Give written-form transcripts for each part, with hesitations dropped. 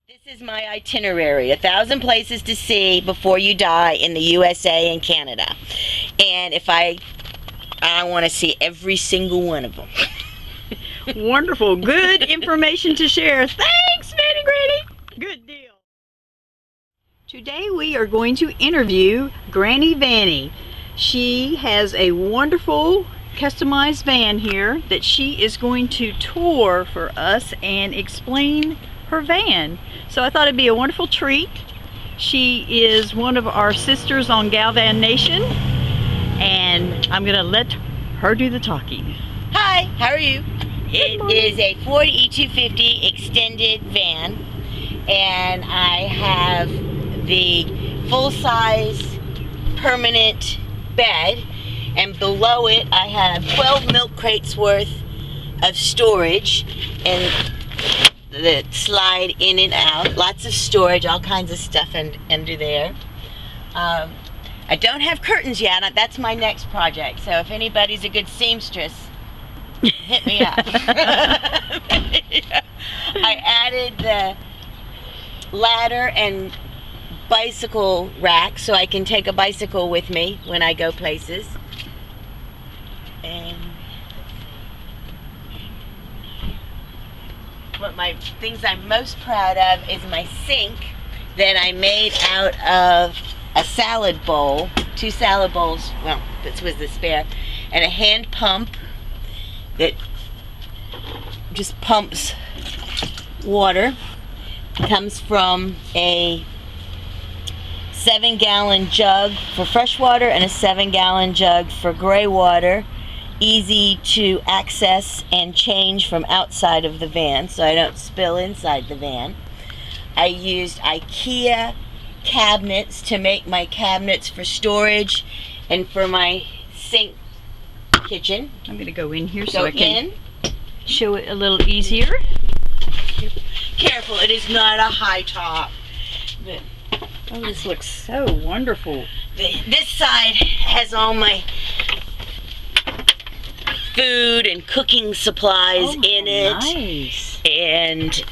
This is my itinerary, 1,000 places to see before you die in the USA and Canada. And if I want to see every single one of them. Wonderful. Good information to share. Thanks, Vannie Granny. Good deal. Today we are going to interview Granny Vanny. She has a wonderful customized van here that she is going to tour for us and explain her van. So I thought it'd be a wonderful treat. She is one of our sisters on Galvan Nation, and I'm gonna let her do the talking. Hi, how are you? It is a Ford E250 extended van, and I have the full-size permanent bed, and below it I have 12 milk crates worth of storage and that slide in and out. Lots of storage, all kinds of stuff under there. I don't have curtains yet. That's my next project. So if anybody's a good seamstress, hit me up. I added the ladder and bicycle rack so I can take a bicycle with me when I go places. And what my things I'm most proud of is my sink that I made out of a salad bowl, 2 salad bowls, well, this was the spare, and a hand pump that just pumps water. It comes from a 7-gallon jug for fresh water and a 7-gallon jug for gray water. Easy to access and change from outside of the van so I don't spill inside the van. I used IKEA cabinets to make my cabinets for storage and for my sink kitchen. I'm going to go in here so I can in. Show it a little easier. Careful, it is not a high top. Oh, this looks so wonderful. This side has all my food and cooking supplies in it. Nice. And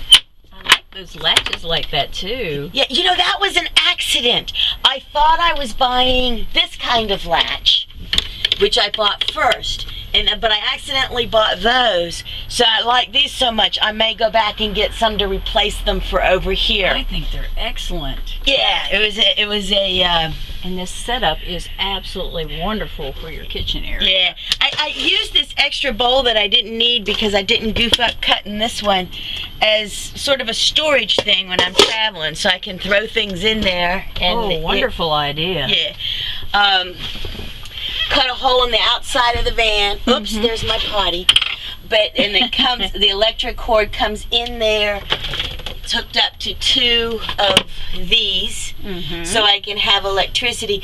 I like those latches like that too. yeah, you know, that was an accident. I thought I was buying this kind of latch, which I bought first, but I accidentally bought those. So I like these so much, I may go back and get some to replace them for over here. I think they're excellent. Yeah, it was a And this setup is absolutely wonderful for your kitchen area. yeah. I used this extra bowl that I didn't need because I didn't goof up cutting this one as sort of a storage thing when I'm traveling, so I can throw things in there. And wonderful idea. Yeah. Cut a hole in the outside of the van. Oops, there's my potty. And it comes, the electric cord comes in there. It's hooked up to 2 of these, so I can have electricity.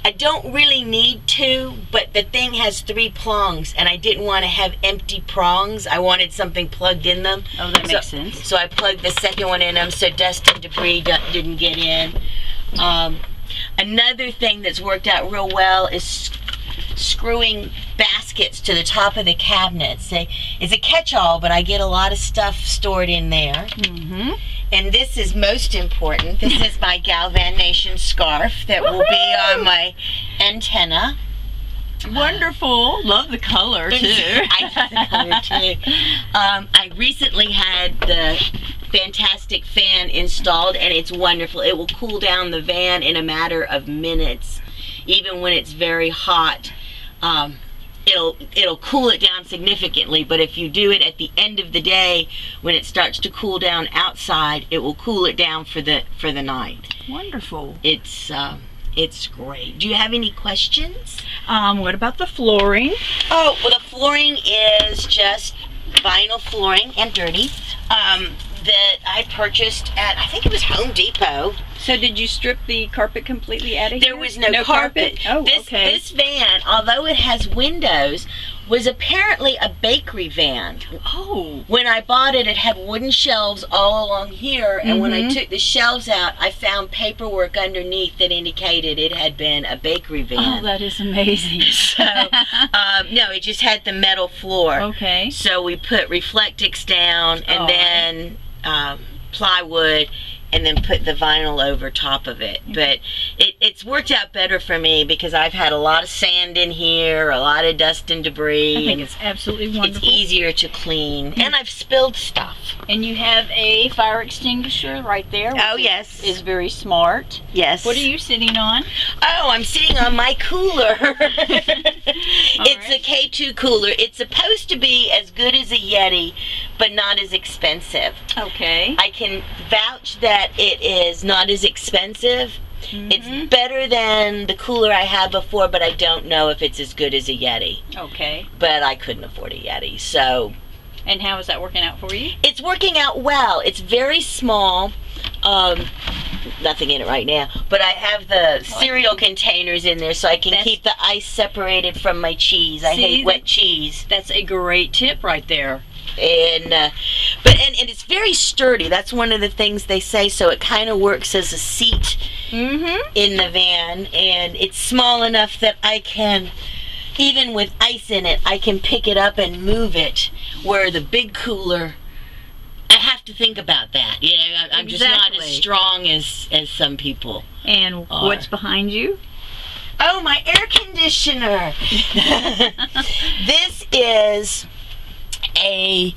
I don't really need 2, but the thing has 3 prongs, and I didn't want to have empty prongs. I wanted something plugged in them. Oh, that makes sense. So I plugged the second one in them so dust and debris didn't get in. Another thing that's worked out real well is screwing baskets to the top of the cabinets. It's a catch-all, but I get a lot of stuff stored in there. And this is most important. This is my Galvan Nation scarf that will be on my antenna. Wonderful. Love the color too. I love the color too. I recently had the fantastic fan installed, and it's wonderful. It will cool down the van in a matter of minutes, even when it's very hot. It'll cool it down significantly, but if you do it at the end of the day when it starts to cool down outside, it will cool it down for the night. Wonderful. It's great. Do you have any questions? What about the flooring? Oh, well, the flooring is just vinyl flooring and dirty that I purchased at, I think it was Home Depot. So did you strip the carpet completely out of here? There was no carpet. Oh, okay. This van, although it has windows, was apparently a bakery van. Oh. When I bought it, it had wooden shelves all along here, and when I took the shelves out, I found paperwork underneath that indicated it had been a bakery van. Oh, that is amazing. So, no, it just had the metal floor. Okay. So we put Reflectix down, and then plywood, and then put the vinyl over top of it. But it's worked out better for me because I've had a lot of sand in here, a lot of dust and debris. I think it's absolutely wonderful. It's easier to clean, and I've spilled stuff. And you have a fire extinguisher right there. Oh, which yes. is very smart. Yes. What are you sitting on? Oh, I'm sitting on my cooler. It's a K2 cooler. It's supposed to be as good as a Yeti, but not as expensive. Okay. I can vouch that it is not as expensive. It's better than the cooler I had before, but I don't know if it's as good as a Yeti. Okay. But I couldn't afford a Yeti, so... And how is that working out for you? It's working out well. It's very small. Nothing in it right now, but I have the cereal containers in there so I can keep the ice separated from my cheese. I hate wet cheese. That's a great tip right there. And and it's very sturdy. That's one of the things they say. So it kind of works as a seat in the van, and it's small enough that I can, even with ice in it, I can pick it up and move it. Where the big cooler, I have to think about that. You know, I'm just not as strong as some people. And what's behind you? Oh, my air conditioner. This is a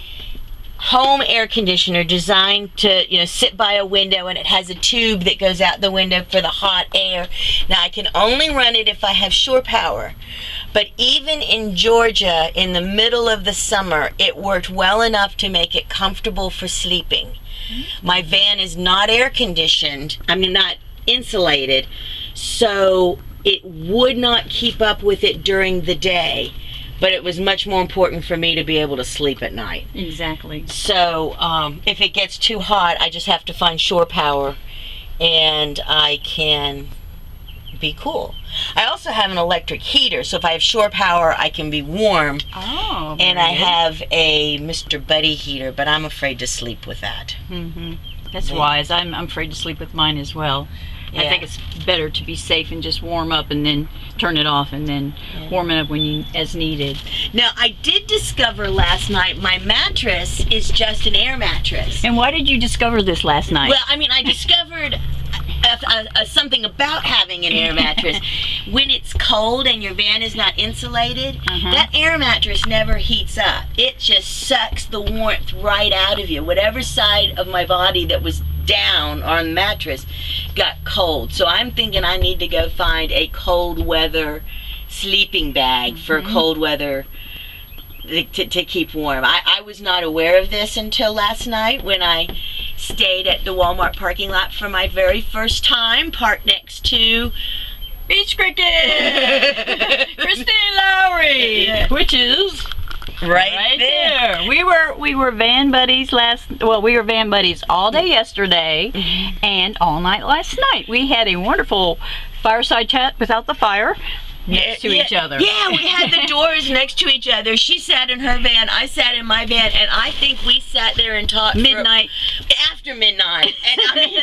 home air conditioner designed to, you know, sit by a window, and it has a tube that goes out the window for the hot air. Now, I can only run it if I have shore power. But even in Georgia, in the middle of the summer, it worked well enough to make it comfortable for sleeping. My van is not air conditioned, I mean not insulated, so it would not keep up with it during the day, but it was much more important for me to be able to sleep at night. Exactly. So if it gets too hot, I just have to find shore power, and I can be cool. I also have an electric heater, so if I have shore power, I can be warm. Oh, and I have a Mr. Buddy heater, but I'm afraid to sleep with that. That's wise. I'm afraid to sleep with mine as well. Yeah. I think it's better to be safe and just warm up and then turn it off and then warm it up when as needed. Now, I did discover last night my mattress is just an air mattress. And why did you discover this last night? Well, I mean, I discovered something about having an air mattress. When it's cold and your van is not insulated, that air mattress never heats up. It just sucks the warmth right out of you. Whatever side of my body that was down on the mattress got cold. So I'm thinking I need to go find a cold weather sleeping bag for cold weather to keep warm. I was not aware of this until last night when I stayed at the Walmart parking lot for my very first time, parked next to Beach Cricket! Christine Lowry! Which is right there. We were van buddies we were van buddies all day yesterday and all night last night. We had a wonderful fireside chat without the fire. Next to each other. Yeah, we had the doors next to each other. She sat in her van, I sat in my van, and I think we sat there and talked after midnight. And I mean,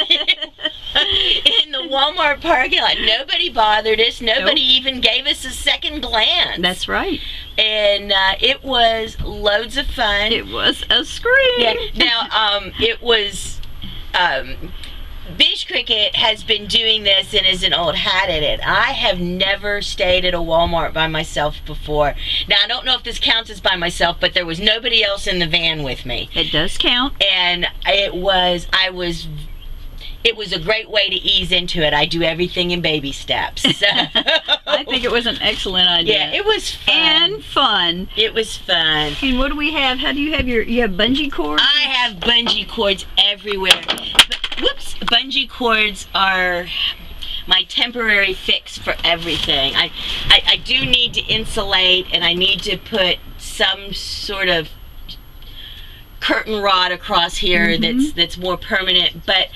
in the Walmart parking lot, nobody bothered us. Nobody even gave us a second glance. That's right. And it was loads of fun. It was a scream. Yeah. Now, it was. Beach Cricket has been doing this and is an old hat at it. I have never stayed at a Walmart by myself before. Now, I don't know if this counts as by myself, but there was nobody else in the van with me. It does count. And it was a great way to ease into it. I do everything in baby steps. So. I think it was an excellent idea. Yeah, it was fun. And fun. It was fun. And what do we have? How do you have you have bungee cords? I have bungee cords everywhere. Whoops, bungee cords are my temporary fix for everything. I do need to insulate, and I need to put some sort of curtain rod across here that's more permanent. But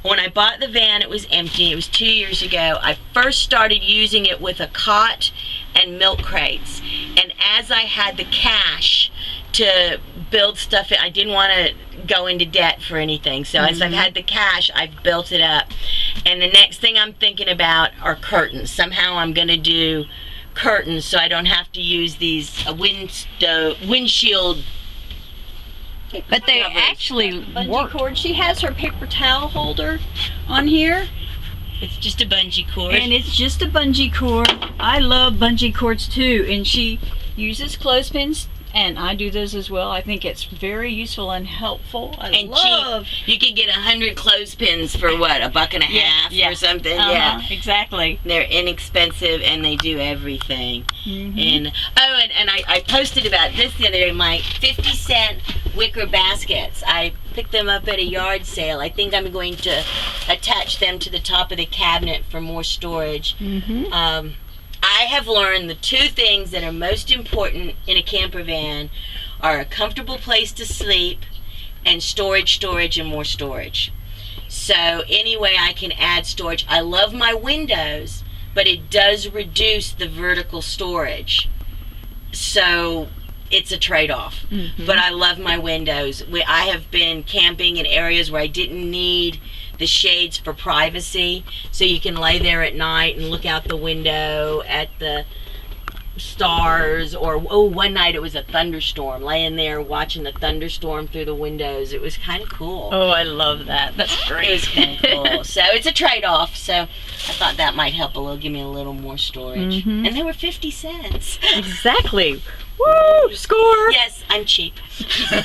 when I bought the van, it was empty. It was 2 years ago. I first started using it with a cot and milk crates. And as I had the cash to build stuff in, I didn't want to go into debt for anything. So as I've had the cash, I've built it up. And the next thing I'm thinking about are curtains. Somehow I'm going to do curtains so I don't have to use these windshield But they Covers. actually Bungee work. cord. She has her paper towel holder on here, It's just a bungee cord. And it's just a bungee cord. I love bungee cords too. And she uses clothespins, and I do those as well. I think it's very useful and helpful. I and love. cheap. You can get 100 clothespins for what, $1.50 or something? Yeah. Exactly. They're inexpensive and they do everything. Mhm. And I posted about this the other day. My 50-cent wicker baskets. I picked them up at a yard sale. I think I'm going to attach them to the top of the cabinet for more storage. Mhm. I have learned the two things that are most important in a camper van are a comfortable place to sleep and storage, and more storage. So any way I can add storage. I love my windows, but it does reduce the vertical storage. So it's a trade-off. Mhm. But I love my windows. I have been camping in areas where I didn't need the shades for privacy, so you can lay there at night and look out the window at the stars. Or one night it was a thunderstorm, laying there watching the thunderstorm through the windows. It was kind of cool. Oh, I love that. That's great. It was kind of cool. So it's a trade-off. So I thought that might help a little, give me a little more storage. Mhm. And they were 50 cents. Exactly. Woo! Score! Yes, I'm cheap.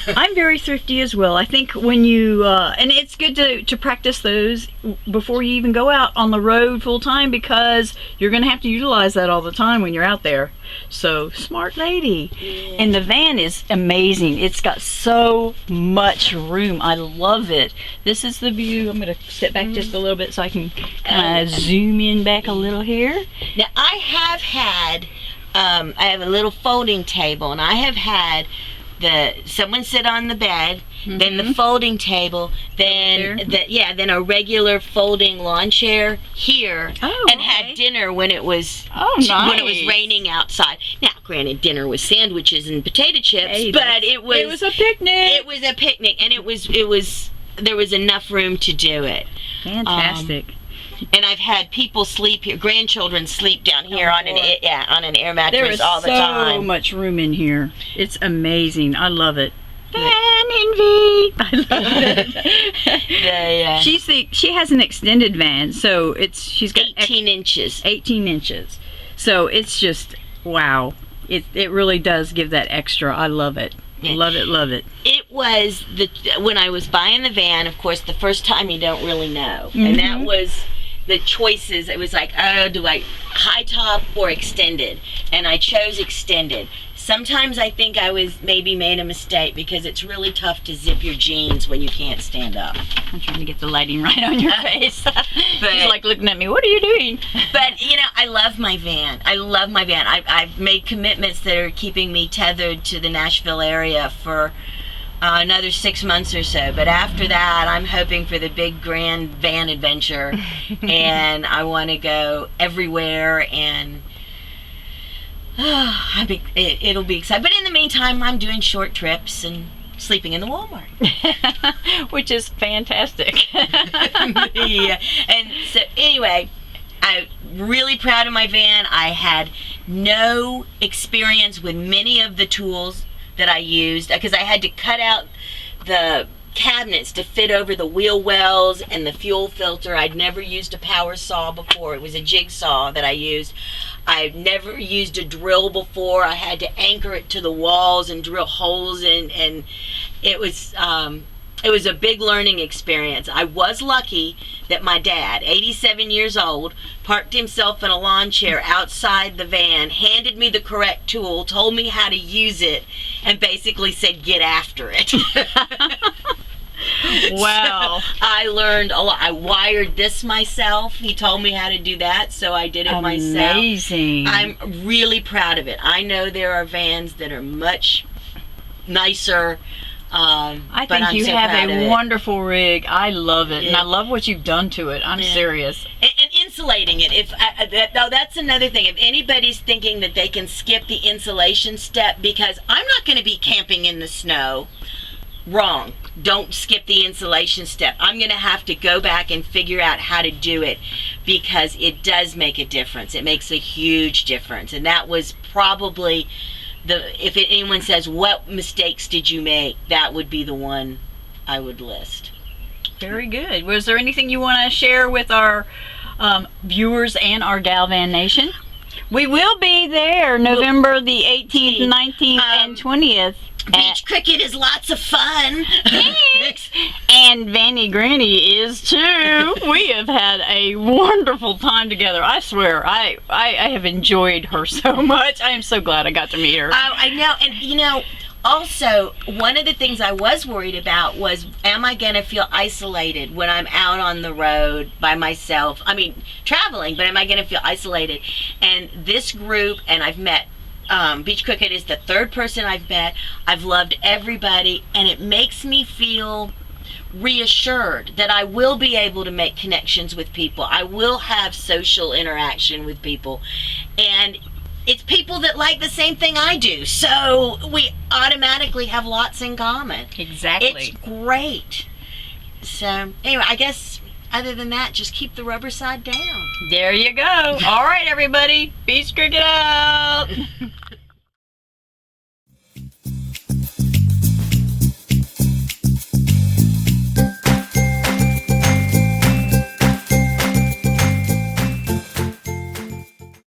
I'm very thrifty as well. I think when you, and it's good to practice those before you even go out on the road full time, because you're going to have to utilize that all the time when you're out there. So, smart lady. Yeah. And the van is amazing. It's got so much room. I love it. This is the view. I'm going to step back just a little bit so I can kind of zoom in back a little here. Now I have had, I have a little folding table, and I have had someone sit on the bed, then the folding table, then then a regular folding lawn chair here, Oh, and had dinner when it was when it was nice. raining outside. Now, granted, dinner was sandwiches and potato chips, Hey, but it was a picnic. it was a picnic, and it was there was enough room to do it. Fantastic. And I've had people sleep here, grandchildren sleep down here on an air mattress There is all the so time. much room in here. It's amazing. I love it. Van envy. I love it. She has an extended van, so she's got 18 inches. 18 inches. So it's just wow. It really does give that extra. I love it. Yeah. Love it. Love it. It was when I was buying the van. Of course, the first time you don't really know, and that was the choices. It was like, oh, do I high top or extended? And I chose extended. Sometimes I think I was maybe made a mistake, because it's really tough to zip your jeans when you can't stand up. I'm trying to get the lighting right on your face. She's like looking at me. What are you doing? But I love my van. I love my van. I've made commitments that are keeping me tethered to the Nashville area for another 6 months or so. But after that, I'm hoping for the big grand van adventure, and I want to go everywhere, and it'll be exciting. But in the meantime, I'm doing short trips and sleeping in the Walmart. Which is fantastic. Yeah. And so anyway, I'm really proud of my van. I had no experience with many of the tools that I used, because I had to cut out the cabinets to fit over the wheel wells and the fuel filter. I'd never used a power saw before. It was a jigsaw that I used. I've never used a drill before. I had to anchor it to the walls and drill holes in, and it was a big learning experience. I was lucky that my dad, 87 years old, parked himself in a lawn chair outside the van, handed me the correct tool, told me how to use it, and basically said, get after it. Wow. So I learned a lot. I wired this myself. He told me how to do that, so I did it myself. Amazing. I'm really proud of it. I know there are vans that are much nicer. I but think I'm you so have proud of a it. wonderful rig. I love it, and Yeah. I love what you've done to it. I'm serious. And insulating it. That's another thing. If anybody's thinking that they can skip the insulation step, because I'm not going to be camping in the snow, wrong. Don't skip the insulation step. I'm going to have to go back and figure out how to do it, because it does make a difference. It makes a huge difference, and that was probably if anyone says, what mistakes did you make, that would be the one I would list. Very good. Was there anything you want to share with our viewers and our Galvan Nation? We will be there November the 18th, 19th, and 20th. Beach cricket is lots of fun. Thanks. And Vannie Granny is too. We have had a wonderful time together. I swear, I have enjoyed her so much. I am so glad I got to meet her. I know, and also, one of the things I was worried about was, am I going to feel isolated when I'm out on the road by myself? I mean, traveling, but am I going to feel isolated? And this group, and I've met, Beach Cricket is the third person I've met. I've loved everybody, and it makes me feel reassured that I will be able to make connections with people. I will have social interaction with people. And it's people that like the same thing I do, so we automatically have lots in common. Exactly. It's great. So, anyway, I guess other than that, just keep the rubber side down. There you go. All right, everybody. Beach cricket out.